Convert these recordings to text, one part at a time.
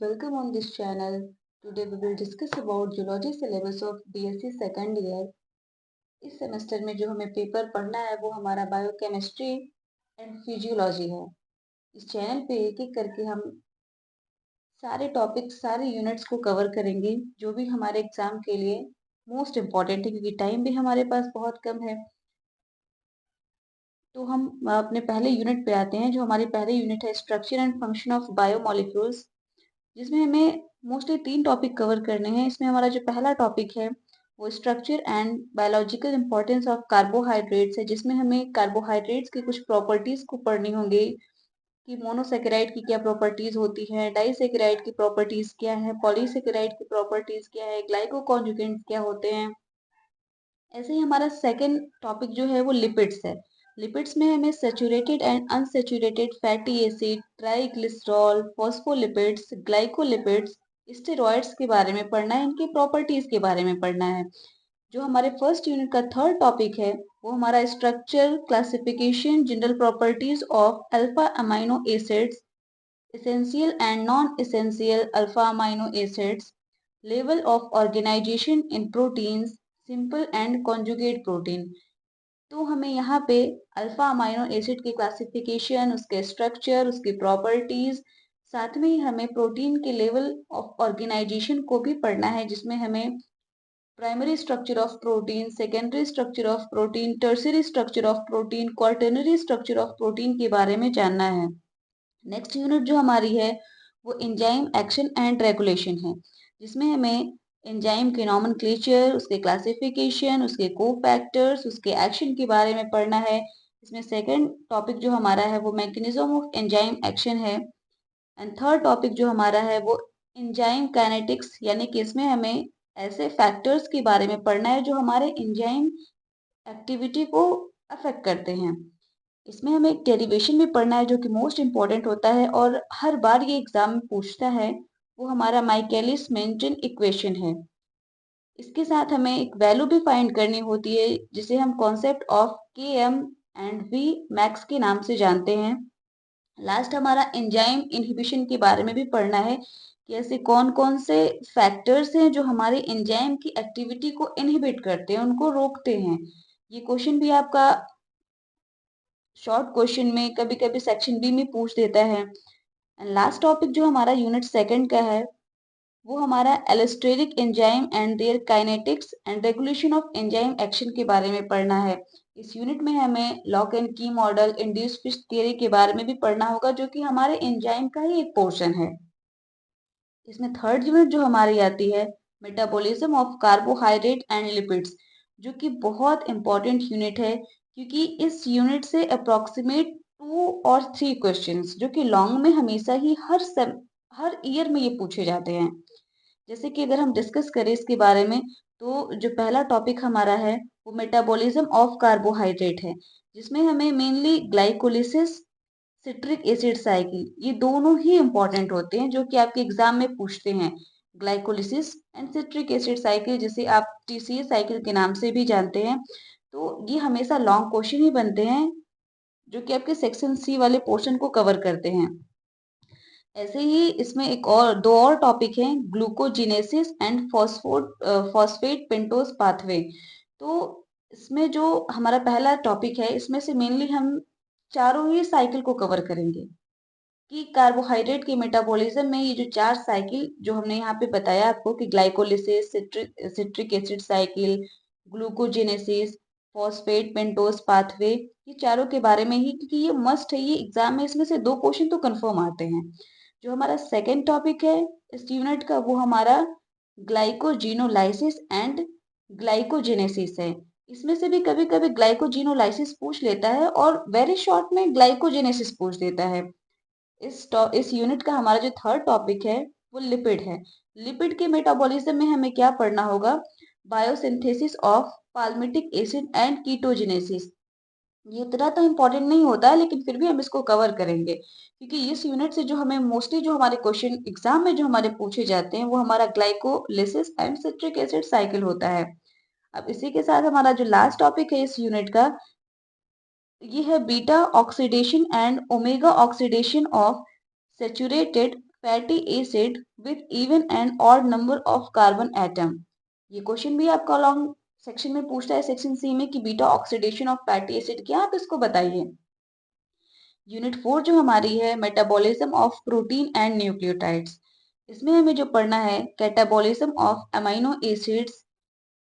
welcome on this channel. Today we will discuss about zoology syllabus of BSc second year. इस semester में जो हमें paper पढ़ना है वो हमारा बायोकेमिस्ट्री एंड फिजियोलॉजी है। इस चैनल पे एक एक करके हम सारे टॉपिक्स सारे यूनिट्स को कवर करेंगे जो भी हमारे एग्जाम के लिए मोस्ट इम्पॉर्टेंट है, क्योंकि टाइम भी हमारे पास बहुत कम है। तो हम अपने पहले यूनिट पे आते हैं। जो हमारी पहले यूनिट है structure and function of biomolecules, जिसमें हमें मोस्टली 3 टॉपिक कवर करने हैं। इसमें हमारा जो पहला टॉपिक है वो structure and biological importance of carbohydrates है, जिसमें हमें कार्बोहाइड्रेट्स की कुछ प्रॉपर्टीज को पढ़नी होंगी कि मोनोसेकेराइड की क्या प्रॉपर्टीज होती है, डाइसेकेराइड की प्रॉपर्टीज क्या है, पॉलीसेकेराइड की प्रॉपर्टीज क्या है, ग्लाइकोकॉन्जुगेंट्स क्या होते हैं। ऐसे ही हमारा सेकेंड टॉपिक जो है वो लिपिड्स है। लिपिड्स में हमें saturated and unsaturated fatty acid, triglycerol, phospholipids, glycolipids, steroids के बारे में पढ़ना है, इनकी प्रॉपर्टीज के बारे में पढ़ना है। जो हमारे फर्स्ट यूनिट का थर्ड टॉपिक है वो हमारा structure, classification, general properties of alpha amino acids, essential and non-essential alpha amino acids, level of organization in proteins, simple and conjugate protein। तो हमें यहाँ पे अल्फा अमाइनो एसिड की क्लासिफिकेशन, उसके स्ट्रक्चर, उसकी प्रॉपर्टीज, साथ में ही हमें प्रोटीन के लेवल ऑफ ऑर्गेनाइजेशन को भी पढ़ना है, जिसमें हमें primary structure of protein, secondary structure of protein, tertiary structure of protein, quaternary structure of protein के बारे में जानना है। नेक्स्ट यूनिट जो हमारी है वो एंजाइम एक्शन एंड रेगुलेशन है, जिसमें हमें एंजाइम के नॉमेनक्लेचर, उसके क्लासिफिकेशन, उसके कोफैक्टर्स, उसके एक्शन के बारे में पढ़ना है। इसमें सेकंड टॉपिक जो हमारा है वो मैकेनिज्म ऑफ एंजाइम एक्शन है, एंड थर्ड टॉपिक जो हमारा है वो एंजाइम काइनेटिक्स, यानी कि इसमें हमें ऐसे फैक्टर्स के बारे में पढ़ना है जो हमारे एंजाइम एक्टिविटी को अफेक्ट करते हैं। इसमें हमें एक डेरिवेशन भी पढ़ना है जो कि मोस्ट इम्पॉर्टेंट होता है और हर बार ये एग्जाम में पूछता है, वो हमारा माइकेलिस मेंटन इक्वेशन है। इसके साथ हमें एक वैल्यू भी फाइंड करनी होती है, जिसे हम कॉन्सेप्ट ऑफ के एम एंड वी मैक्स के नाम से जानते हैं। लास्ट हमारा एंजाइम इनहिबिशन के बारे में भी पढ़ना है कि ऐसे कौन कौन से फैक्टर्स हैं जो हमारे एंजाइम की एक्टिविटी को इनहिबिट करते हैं, उनको रोकते हैं। ये क्वेश्चन भी आपका शॉर्ट क्वेश्चन में कभी कभी सेक्शन बी में पूछ देता है। एंड लास्ट टॉपिक जो हमारा यूनिट सेकंड का है वो हमारा allosteric enzyme and their kinetics and regulation of enzyme action के बारे में पढ़ना है। इस यूनिट में हमें lock and key model, induced fit theory के बारे में भी पढ़ना होगा, जो कि हमारे एंजाइम का ही एक पोर्शन है। इसमें थर्ड यूनिट जो हमारी आती है metabolism of carbohydrate and lipids, जो कि बहुत इंपॉर्टेंट यूनिट है, क्योंकि इस यूनिट से अप्रोक्सीमेट 2 और 3 क्वेश्चंस जो कि लॉन्ग में हमेशा ही हर ईयर में ये पूछे जाते हैं। जैसे कि अगर हम डिस्कस करें इसके बारे में, तो जो पहला टॉपिक हमारा है वो मेटाबॉलिज्म ऑफ कार्बोहाइड्रेट है, जिसमें हमें mainly glycolysis, citric acid cycle, ये दोनों ही इंपॉर्टेंट होते हैं जो कि आपके एग्जाम में पूछते हैं। Glycolysis and citric acid cycle, जिसे आप टीसीए साइकिल के नाम से भी जानते हैं। तो ये हमेशा लॉन्ग क्वेश्चन ही बनते हैं जो कि आपके सेक्शन सी वाले पोर्शन को कवर करते हैं। ऐसे ही इसमें एक और 2 और टॉपिक हैं, ग्लूकोजिनेसिस एंड फॉस्फेट पेंटोज पाथवे। तो इसमें जो हमारा पहला टॉपिक है, इसमें से मेनली हम चारों ही साइकिल को कवर करेंगे कि कार्बोहाइड्रेट के मेटाबॉलिज्म में ये जो 4 साइकिल जो हमने यहाँ पे बताया आपको कि glycolysis, citric acid cycle, glucogenesis, phosphate pentose pathway, ये चारों के बारे में ही, क्योंकि ये मस्ट है, ये एग्जाम में इसमें से 2 क्वेश्चन तो कंफर्म आते हैं। जो हमारा सेकेंड टॉपिक है इस यूनिट का वो हमारा ग्लाइकोजिनोलाइसिस एंड ग्लाइकोजेनेसिस है। इसमें से भी कभी कभी ग्लाइकोजिनोलाइसिस पूछ लेता है और वेरी शॉर्ट में ग्लाइकोजेनेसिस पूछ देता है। इस यूनिट का हमारा जो थर्ड टॉपिक है वो लिपिड है। लिपिड के मेटाबॉलिज्म में हमें क्या पढ़ना होगा, biosynthesis of palmitic acid and कीटोजेनेसिस। ये उतना तो इम्पोर्टेंट नहीं होता है, लेकिन फिर भी हम इसको कवर करेंगे, क्योंकि इस यूनिट से जो हमें मोस्टली जो हमारे क्वेश्चन एग्जाम में जो हमारे पूछे जाते हैं वो हमारा glycolysis and citric acid cycle होता है। अब इसी के साथ हमारा जो लास्ट टॉपिक है इस यूनिट का, ये है beta oxidation and omega oxidation of saturated fatty acid with even and odd number of carbon atom. ये क्वेश्चन भी आपका लॉन्ग सेक्शन में पूछता है, सेक्शन सी में, कि beta oxidation of fatty acid क्या, आप इसको बताइए। यूनिट 4 जो हमारी है, metabolism of protein and nucleotides. इसमें हमें जो पढ़ना है, catabolism of amino acids,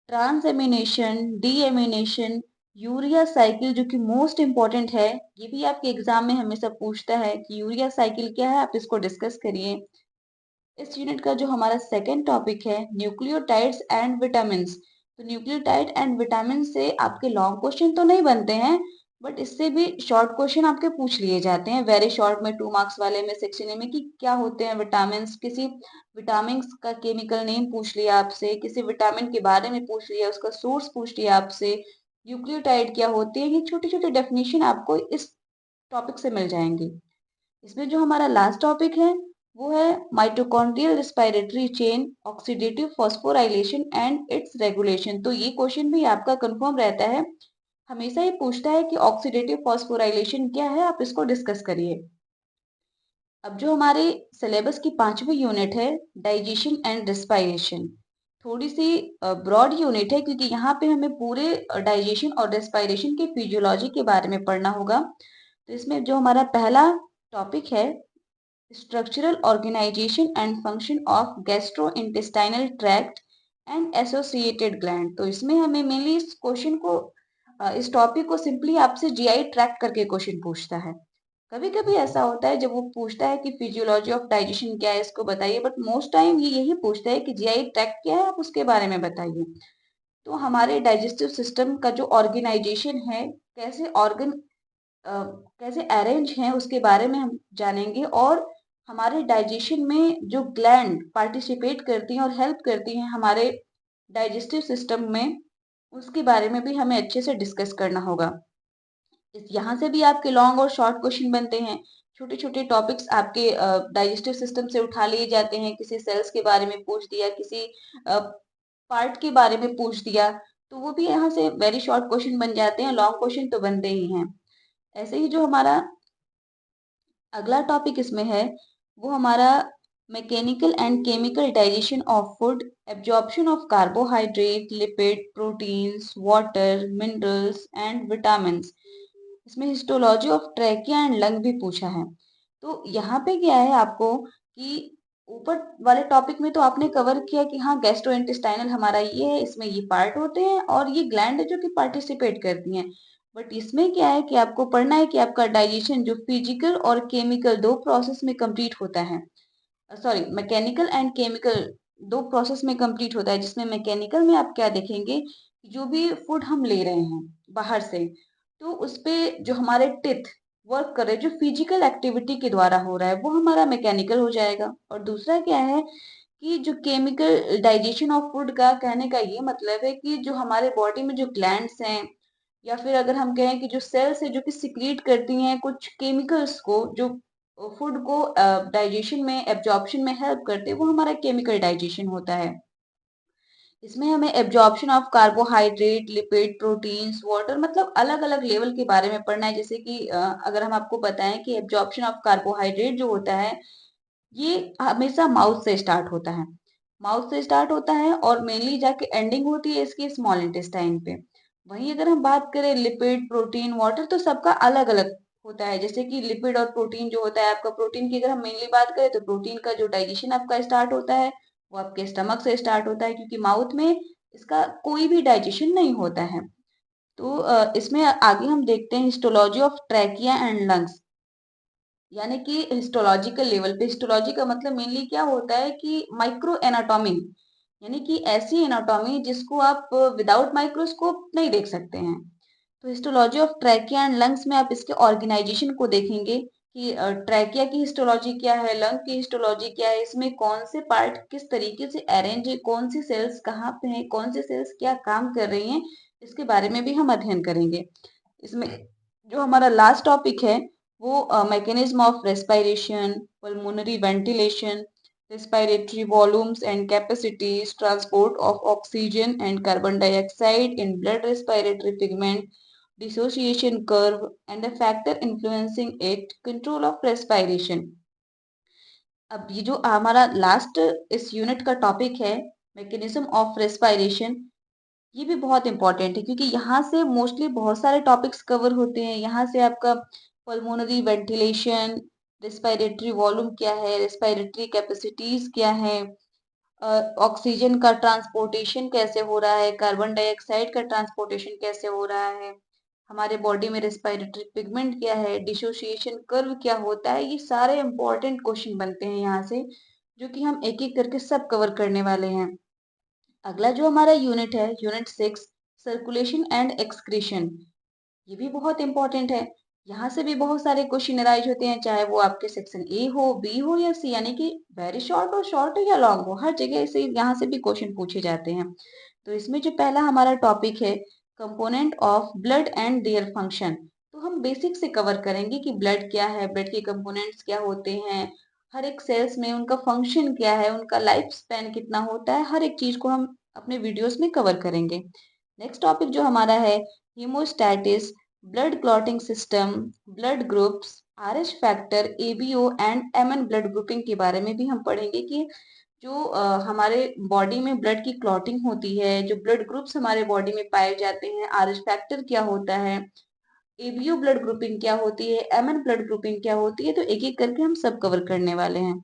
transamination, deamination, urea cycle, जो कि मोस्ट इंपॉर्टेंट है, ये भी आपके एग्जाम में हमेशा पूछता है कि यूरिया साइकिल क्या है, आप इसको डिस्कस करिए। इस यूनिट का जो हमारा सेकेंड टॉपिक है, न्यूक्लियोटाइड्स एंड विटामिन। तो न्यूक्लियोटाइड एंड विटामिन से आपके लॉन्ग क्वेश्चन तो नहीं बनते हैं, बट इससे भी शॉर्ट क्वेश्चन आपके पूछ लिए जाते हैं वेरी शॉर्ट में, 2 मार्क्स वाले में, सेक्शन ए में, कि क्या होते हैं विटामिन। किसी विटामिन का केमिकल नेम पूछ लिया आपसे, किसी विटामिन के बारे में पूछ लिया, उसका सोर्स पूछ लिया आपसे, न्यूक्लियोटाइड क्या होते हैं, ये छोटे छोटे डेफिनेशन आपको इस टॉपिक से मिल जाएंगे। इसमें जो हमारा लास्ट टॉपिक है, वो है mitochondrial respiratory chain, oxidative phosphorylation and it's regulation. तो ये क्वेश्चन भी आपका कंफर्म रहता है, हमेशा ही पूछता है कि ऑक्सीडेटिव फॉस्फोराइलेशन क्या है, आप इसको डिस्कस करिए। अब जो हमारे सिलेबस की 5वीं यूनिट है, डाइजेशन एंड रेस्पिरेशन, थोड़ी सी ब्रॉड यूनिट है, क्योंकि यहाँ पे हमें पूरे डाइजेशन और रेस्पिरेशन के फिजियोलॉजी के बारे में पढ़ना होगा। तो इसमें जो हमारा पहला टॉपिक है, structural organisation and function of gastrointestinal tract and associated gland. तो इसमें हमें मेनली इस क्वेश्चन को, इस टॉपिक को सिंपली आपसे जीआई ट्रैक्ट करके क्वेश्चन पूछता है। कभी कभी ऐसा होता है जब वो पूछता है कि फिजियोलॉजी ऑफ डाइजेशन क्या है, इसको बताइए, बट मोस्ट टाइम ये यही पूछता है कि जीआई ट्रैक्ट क्या है, आप उसके बारे में बताइए। तो हमारे डाइजेस्टिव सिस्टम का जो ऑर्गेनाइजेशन है, कैसे ऑर्गन कैसे अरेंज हैं, उसके बारे में हम जानेंगे, और हमारे डाइजेशन में जो ग्लैंड पार्टिसिपेट करती हैं और हेल्प करती हैं हमारे डाइजेस्टिव सिस्टम में, उसके बारे में भी हमें अच्छे से डिस्कस करना होगा। यहाँ से भी आपके लॉन्ग और शॉर्ट क्वेश्चन बनते हैं, छोटे छोटे टॉपिक्स आपके डाइजेस्टिव सिस्टम से उठा लिए जाते हैं, किसी सेल्स के बारे में पूछ दिया, किसी पार्ट के बारे में पूछ दिया, तो वो भी यहाँ से वेरी शॉर्ट क्वेश्चन बन जाते हैं, लॉन्ग क्वेश्चन तो बनते ही हैं। ऐसे ही जो हमारा अगला टॉपिक इसमें है, वो हमारा mechanical and chemical digestion of food, absorption of carbohydrate, lipid, proteins, water, minerals and vitamins. इसमें histology of trachea and lung भी पूछा है। तो यहाँ पे क्या है आपको, कि ऊपर वाले टॉपिक में तो आपने कवर किया कि हाँ गैस्ट्रोइंटेस्टाइनल हमारा ये है, इसमें ये पार्ट होते हैं और ये ग्लैंड है जो कि पार्टिसिपेट करती हैं। बट इसमें क्या है कि आपको पढ़ना है कि आपका डाइजेशन जो फिजिकल और केमिकल दो प्रोसेस में कंप्लीट होता है, सॉरी मैकेनिकल एंड केमिकल दो प्रोसेस में कंप्लीट होता है, जिसमें मैकेनिकल में आप क्या देखेंगे, जो भी फूड हम ले रहे हैं बाहर से, तो उस पे जो हमारे टिथ वर्क कर रहे हैं, जो फिजिकल एक्टिविटी के द्वारा हो रहा है, वो हमारा मैकेनिकल हो जाएगा। और दूसरा क्या है कि जो केमिकल डाइजेशन ऑफ फूड का कहने का ये मतलब है कि जो हमारे बॉडी में जो ग्लैंड्स हैं, या फिर अगर हम कहें कि जो सेल्स है जो कि सिक्रीट करती हैं कुछ केमिकल्स को, जो फूड को डाइजेशन में एब्जॉर्प्शन में हेल्प करते हैं, वो हमारा केमिकल डाइजेशन होता है। इसमें हमें absorption of carbohydrate, lipid, proteins, water, मतलब अलग अलग लेवल के बारे में पढ़ना है। जैसे कि अगर हम आपको बताएं कि एब्जॉर्प्शन ऑफ कार्बोहाइड्रेट जो होता है, ये हमेशा माउथ से स्टार्ट होता है, माउथ से स्टार्ट होता है और मेनली जाके एंडिंग होती है इसकी स्मॉल इंटेस्टाइन पे। वहीं अगर हम बात करें लिपिड, प्रोटीन, वाटर, तो सबका अलग अलग होता है। जैसे कि लिपिड और प्रोटीन जो होता है आपका, प्रोटीन की अगर हम मेनली बात करें तो प्रोटीन का जो डाइजेशन आपका स्टार्ट होता है, वो आपके स्टमक से स्टार्ट होता है, क्योंकि माउथ में इसका कोई भी डाइजेशन नहीं होता है। तो इसमें आगे हम देखते हैं histology of trachea and lungs, यानी कि हिस्टोलॉजिकल लेवल पे। हिस्टोलॉजी का मतलब मेनली क्या होता है कि माइक्रो एनाटॉमी, यानी कि ऐसी एनाटॉमी जिसको आप विदाउट माइक्रोस्कोप नहीं देख सकते हैं। तो histology of trachea and lungs में आप इसके ऑर्गेनाइजेशन को देखेंगे कि ट्रैकिया की हिस्टोलॉजी क्या है, लंग की हिस्टोलॉजी क्या है, इसमें कौन से पार्ट किस तरीके से अरेंज है, कौन सी सेल्स कहाँ पे हैं, कौन से सेल्स क्या काम कर रही हैं, इसके बारे में भी हम अध्ययन करेंगे। इसमें जो हमारा लास्ट टॉपिक है, वो mechanism of respiration, pulmonary ventilation, respiratory volumes and capacities, transport of oxygen and carbon dioxide in blood, respiratory pigment, dissociation curve and the factor influencing it, control of respiration। अब ये जो हमारा last इस unit का topic है, mechanism of respiration, ये भी बहुत इंपॉर्टेंट है क्योंकि यहाँ से मोस्टली बहुत सारे टॉपिक्स कवर होते हैं। यहाँ से आपका पल्मोनरी वेंटिलेशन, रेस्पिरेटरी वॉल्यूम क्या है, रेस्पिरेटरी कैपेसिटीज क्या है, ऑक्सीजन का ट्रांसपोर्टेशन कैसे हो रहा है, कार्बन डाइऑक्साइड का ट्रांसपोर्टेशन कैसे हो रहा है, हमारे बॉडी में रेस्पिरेटरी पिगमेंट क्या है, डिसोसिएशन कर्व क्या होता है, ये सारे इंपॉर्टेंट क्वेश्चन बनते हैं यहाँ से, जो कि हम एक एक करके सब कवर करने वाले हैं। अगला जो हमारा यूनिट है, यूनिट 6, सर्कुलेशन एंड एक्सक्रीशन, ये भी बहुत इंपॉर्टेंट है। यहाँ से भी बहुत सारे क्वेश्चन अराइज होते हैं, चाहे वो आपके सेक्शन ए हो, बी हो या सी, यानी कि वेरी शॉर्ट हो या लॉन्ग हो, हर जगह से यहाँ से भी क्वेश्चन पूछे जाते हैं। तो इसमें जो पहला हमारा टॉपिक है, component of blood and their function, तो हम बेसिक से कवर करेंगे कि ब्लड क्या है, ब्लड के कंपोनेंट्स क्या होते हैं, हर एक सेल्स में उनका फंक्शन क्या है, उनका लाइफ स्पैन कितना होता है, हर एक चीज को हम अपने वीडियोस में कवर करेंगे। नेक्स्ट टॉपिक जो हमारा है, homeostasis, blood clotting system, blood groups, Rh factor, ABO and MN blood grouping के बारे में भी हम पढ़ेंगे कि जो हमारे बॉडी में ब्लड की क्लॉटिंग होती है, जो ब्लड ग्रुप्स हमारे बॉडी में पाए जाते हैं, आरएच फैक्टर क्या होता है, एबीओ ब्लड ग्रुपिंग क्या होती है, एमएन ब्लड ग्रुपिंग क्या होती है, तो एक एक करके हम सब कवर करने वाले हैं।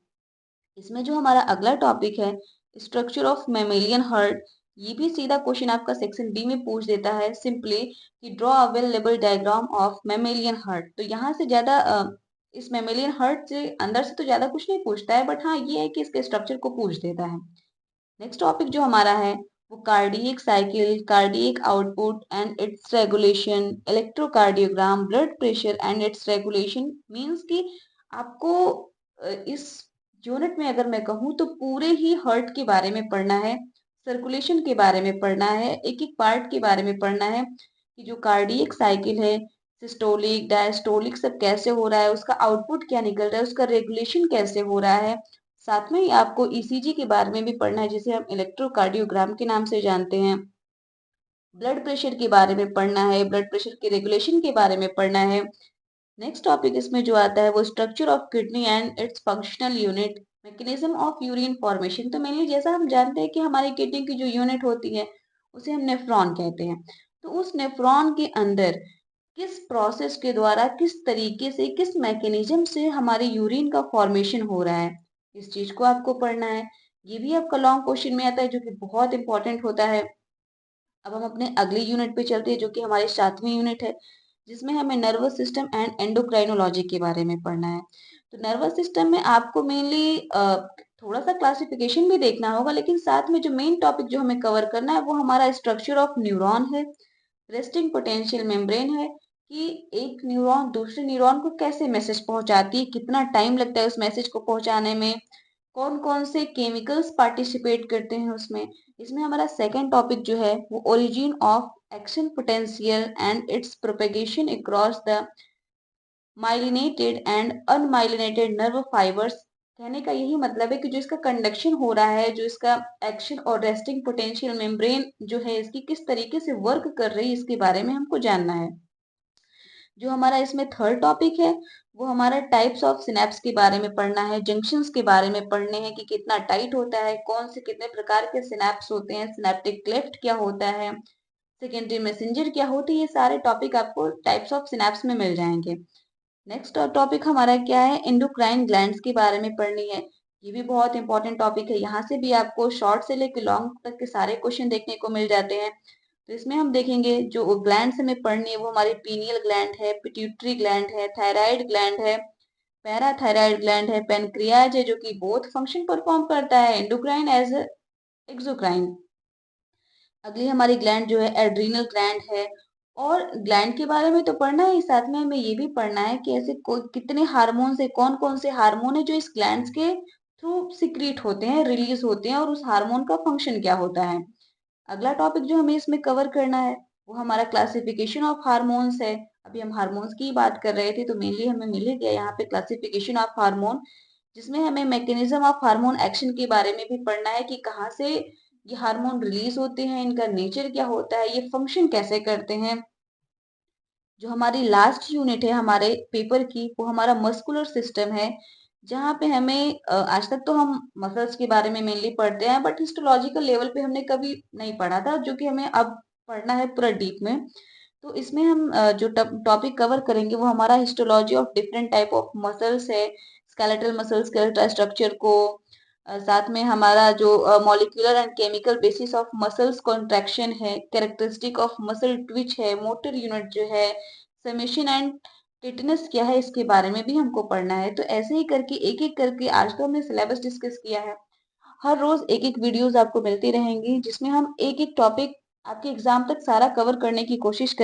इसमें जो हमारा अगला टॉपिक है, स्ट्रक्चर ऑफ मेमेलियन हार्ट, ये भी सीधा क्वेश्चन आपका सेक्शन बी में पूछ देता है, सिंपली कि draw a well label diagram of mammalian heart. तो यहाँ से ज्यादा इस मेमेलियन हार्ट से अंदर से तो ज्यादा कुछ नहीं पूछता है, बट हाँ ये है कि इसके स्ट्रक्चर को पूछ देता है। नेक्स्ट टॉपिक जो हमारा है, वो cardiac cycle, cardiac output and it's regulation, electrocardiogram, blood pressure and it's regulation, means कि आपको इस यूनिट में अगर मैं कहूँ तो पूरे ही हार्ट के बारे में पढ़ना है, सर्कुलेशन के बारे में पढ़ना है, एक एक पार्ट के बारे में पढ़ना है कि जो कार्डियक साइकिल है, सिस्टोलिक डायस्टोलिक सब कैसे हो रहा है, उसका आउटपुट क्या निकल रहा है, उसका रेगुलेशन कैसे हो रहा है। साथ में ही आपको ईसीजी के बारे में भी पढ़ना है, जिसे हम इलेक्ट्रोकार्डियोग्राम के नाम से जानते हैं। ब्लड प्रेशर के बारे में पढ़ना है, ब्लड प्रेशर के रेगुलेशन के बारे में पढ़ना है। नेक्स्ट टॉपिक इसमें जो आता है, वो structure of kidney and it's functional unit, mechanism of urine formation. तो मेनली जैसा हम जानते हैं कि हमारी किडनी की जो यूनिट होती है, उसे हम नेफ्रॉन कहते हैं। तो उस नेफ्रॉन के अंदर किस प्रोसेस के द्वारा, किस तरीके से, किस मैकेनिज्म से हमारे यूरिन का फॉर्मेशन हो रहा है, इस चीज को आपको पढ़ना है। ये भी आपका लॉन्ग क्वेश्चन में आता है, जो कि बहुत इंपॉर्टेंट होता है। अब हम अपने अगले यूनिट पे चलते हैं, जो कि हमारी 7वीं यूनिट है, जिसमें हमें नर्वस सिस्टम एंड एंडोक्राइनोलॉजी के बारे में पढ़ना है। तो नर्वस सिस्टम में आपको मेनली थोड़ा सा क्लासिफिकेशन भी देखना होगा, लेकिन साथ में जो मेन टॉपिक जो हमें कवर करना है, वो हमारा स्ट्रक्चर ऑफ न्यूरॉन है, रेस्टिंग पोटेंशियल मेम्ब्रेन है, कि एक न्यूरॉन दूसरे न्यूरॉन को कैसे मैसेज पहुंचाती है, कितना टाइम लगता है उस मैसेज को पहुंचाने में, कौन कौन से केमिकल्स पार्टिसिपेट करते हैं उसमें। इसमें हमारा सेकंड टॉपिक जो है, वो origin of action potential and it's propagation across the myelinated and unmyelinated nerve fibres. कहने का यही मतलब है कि जो इसका कंडक्शन हो रहा है, जो इसका एक्शन और रेस्टिंग पोटेंशियल मेम्ब्रेन जो है, इसकी किस तरीके से वर्क कर रही है, इसके बारे में हमको जानना है। जो हमारा इसमें थर्ड टॉपिक है, वो हमारा टाइप्स ऑफ सिनेप्स के बारे में पढ़ना है, जंक्शंस के बारे में पढ़ने हैं कि कितना टाइट होता है, कौन से कितने प्रकार के सिनेप्स होते हैं, सिनेप्टिक क्लेफ्ट क्या होता है, सेकेंडरी मैसेंजर क्या होती है, ये सारे टॉपिक आपको टाइप्स ऑफ सिनेप्स में मिल जाएंगे। नेक्स्ट टॉपिक हमारा क्या है, एंडोक्राइन ग्लैंड्स के बारे में पढ़नी है। ये भी बहुत इंपॉर्टेंट टॉपिक है, यहाँ से भी आपको शॉर्ट से लेकर लॉन्ग तक के सारे क्वेश्चन देखने को मिल जाते हैं। तो इसमें हम देखेंगे जो ग्लैंड्स हमें पढ़नी है, वो हमारी पीनियल ग्लैंड है, पिट्यूटरी ग्लैंड है, थायराइड ग्लैंड है, पैराथायराइड ग्लैंड है, पेनक्रियाज है, जो कि बोथ फंक्शन परफॉर्म करता है, एंडोक्राइन एज एक्सोक्राइन। अगली हमारी ग्लैंड जो है, एड्रीनल ग्लैंड है। और ग्लैंड के बारे में तो पढ़ना है, साथ में हमें ये भी पढ़ना है कि ऐसे कितने हार्मोन है, कौन कौन से हार्मोन है जो इस ग्लैंड्स के थ्रू सिक्रीट होते हैं, रिलीज होते हैं, और उस हार्मोन का फंक्शन क्या होता है। अगला टॉपिक जो हमें इसमें कवर करना है, वो हमारा क्लासिफिकेशन ऑफ हार्मोन्स है। अभी हम हार्मोन्स की बात कर रहे थे, तो मेनली हमें मिल ही गया यहाँ पे क्लासिफिकेशन ऑफ हार्मोन, जिसमें हमें मैकेनिज्म ऑफ हार्मोन एक्शन के बारे में भी पढ़ना है कि कहाँ से ये हार्मोन रिलीज होते हैं, इनका नेचर क्या होता है, ये फंक्शन कैसे करते हैं। जो हमारी लास्ट यूनिट है हमारे पेपर की, वो हमारा मस्कुलर सिस्टम है, जहाँ पे हमें आज तक तो हम मसल्स के बारे में मेनली पढ़ते हैं, बट हिस्टोलॉजिकल लेवल पे हमने कभी नहीं पढ़ा था, जो कि हमें अब पढ़ना है पूरा डीप में। तो इसमें हम जो टॉपिक कवर करेंगे वो हमारा histology of different type of muscles है, स्केलेटल मसल्स, स्केलेटल स्ट्रक्चर को, साथ में हमारा जो molecular and chemical basis of muscles contraction है, कैरेक्टरिस्टिक ऑफ मसल ट्विच है, मोटर यूनिट जो है, समेशन एंड टिटनेस क्या है, इसके बारे में भी हमको पढ़ना है। तो ऐसे ही करके एक एक करके आज तो हमने सिलेबस डिस्कस किया है, हर रोज एक एक वीडियोस आपको मिलती रहेंगी, जिसमें हम एक एक टॉपिक आपके एग्जाम तक सारा कवर करने की कोशिश